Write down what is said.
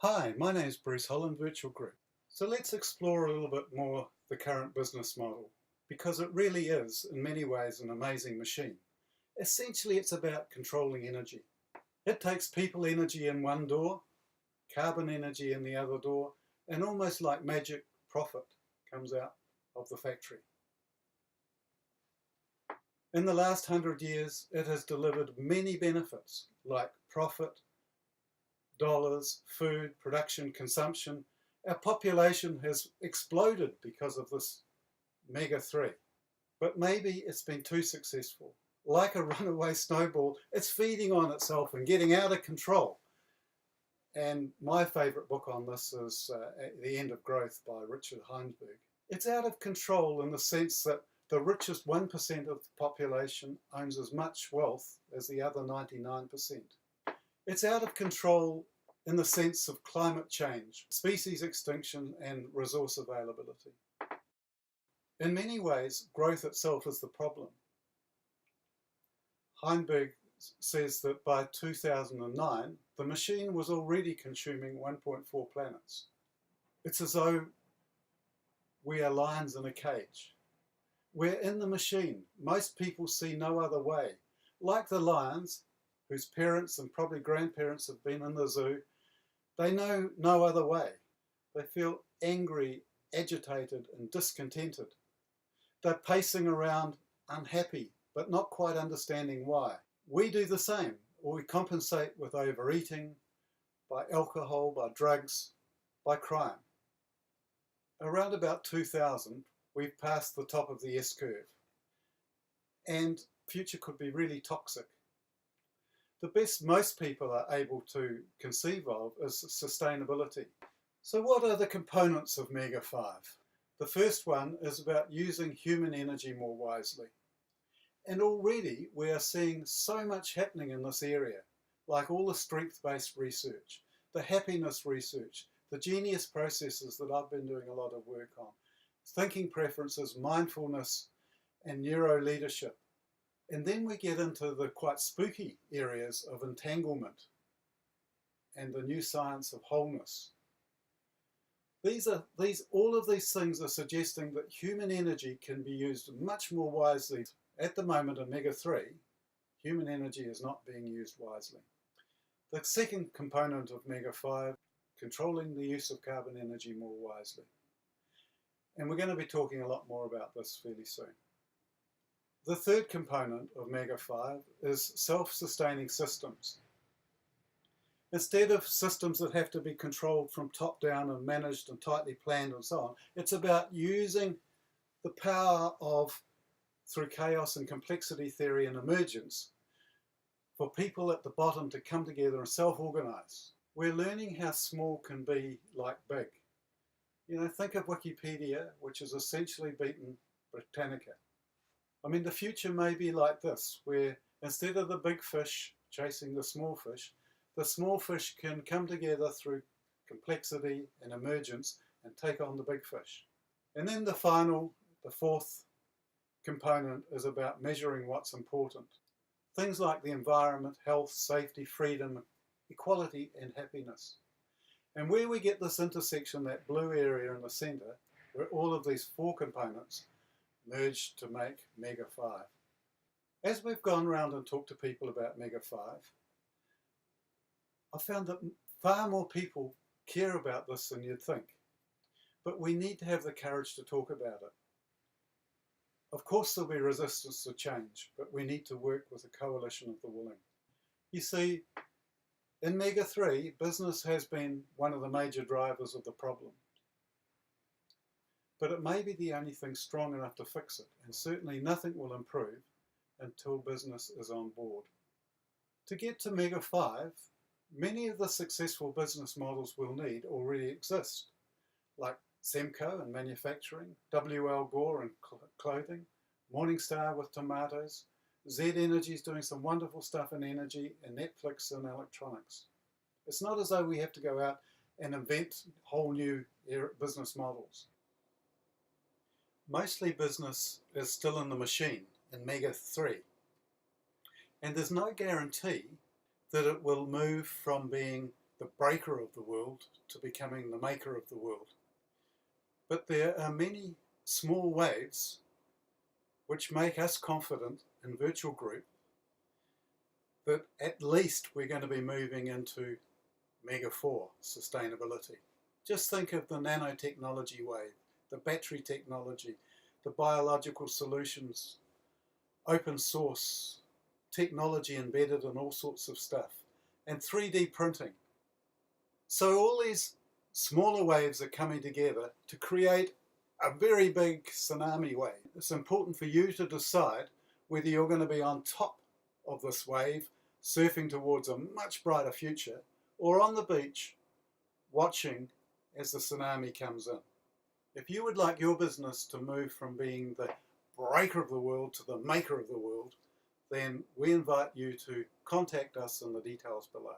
Hi, my name is Bruce Holland, Virtual Group. So let's explore a little bit more the current business model, because it really is, in many ways, an amazing machine. Essentially, it's about controlling energy. It takes people energy in one door, carbon energy in the other door, and almost like magic, profit comes out of the factory. In the last 100 years, it has delivered many benefits like profit, dollars, food, production, consumption. Our population has exploded because of this mega three. But maybe it's been too successful. Like a runaway snowball, it's feeding on itself and getting out of control. And my favourite book on this is The End of Growth by Richard Heinberg. It's out of control in the sense that the richest 1% of the population owns as much wealth as the other 99%. It's out of control in the sense of climate change, species extinction, and resource availability. In many ways, growth itself is the problem. Heinberg says that by 2009, the machine was already consuming 1.4 planets. It's as though we are lions in a cage. We're in the machine. Most people see no other way. Like the lions, whose parents and probably grandparents have been in the zoo, they know no other way. They feel angry, agitated, and discontented. They're pacing around unhappy, but not quite understanding why. We do the same, or we compensate with overeating, by alcohol, by drugs, by crime. Around about 2000, we've passed the top of the S-curve, and the future could be really toxic. The best most people are able to conceive of is sustainability. So what are the components of Mega 5? The first one is about using human energy more wisely. And already we are seeing so much happening in this area, like all the strength-based research, the happiness research, the genius processes that I've been doing a lot of work on, thinking preferences, mindfulness, and neuro-leadership. And then we get into the quite spooky areas of entanglement and the new science of wholeness. All of these things are suggesting that human energy can be used much more wisely. At the moment in Mega 3, human energy is not being used wisely. The second component of Mega 5, controlling the use of carbon energy more wisely. And we're going to be talking a lot more about this fairly soon. The third component of Mega 5 is self-sustaining systems. Instead of systems that have to be controlled from top down and managed and tightly planned and so on, it's about using the power of, through chaos and complexity theory and emergence, for people at the bottom to come together and self-organize. We're learning how small can be like big. You know, think of Wikipedia, which has essentially beaten Britannica. I mean, the future may be like this, where instead of the big fish chasing the small fish can come together through complexity and emergence and take on the big fish. And then the fourth component is about measuring what's important. Things like the environment, health, safety, freedom, equality, and happiness. And where we get this intersection, that blue area in the center, where all of these four components merge to make Mega 5. As we've gone around and talked to people about Mega 5, I found that far more people care about this than you'd think. But we need to have the courage to talk about it. Of course there'll be resistance to change, but we need to work with a coalition of the willing. You see, in Mega 3, business has been one of the major drivers of the problem. But it may be the only thing strong enough to fix it, and certainly nothing will improve until business is on board. To get to Mega 5, many of the successful business models we'll need already exist, like Semco in manufacturing, W.L. Gore in clothing, Morningstar with tomatoes, Z Energy is doing some wonderful stuff in energy, and Netflix in electronics. It's not as though we have to go out and invent whole new business models. Mostly business is still in the machine in Mega 3. And there's no guarantee that it will move from being the breaker of the world to becoming the maker of the world. But there are many small waves which make us confident in Virtual Group that at least we're going to be moving into Mega 4 sustainability. Just think of the nanotechnology wave, the battery technology, the biological solutions, open source, technology embedded in all sorts of stuff, and 3D printing. So all these smaller waves are coming together to create a very big tsunami wave. It's important for you to decide whether you're going to be on top of this wave, surfing towards a much brighter future, or on the beach, watching as the tsunami comes in. If you would like your business to move from being the breaker of the world to the maker of the world, then we invite you to contact us in the details below.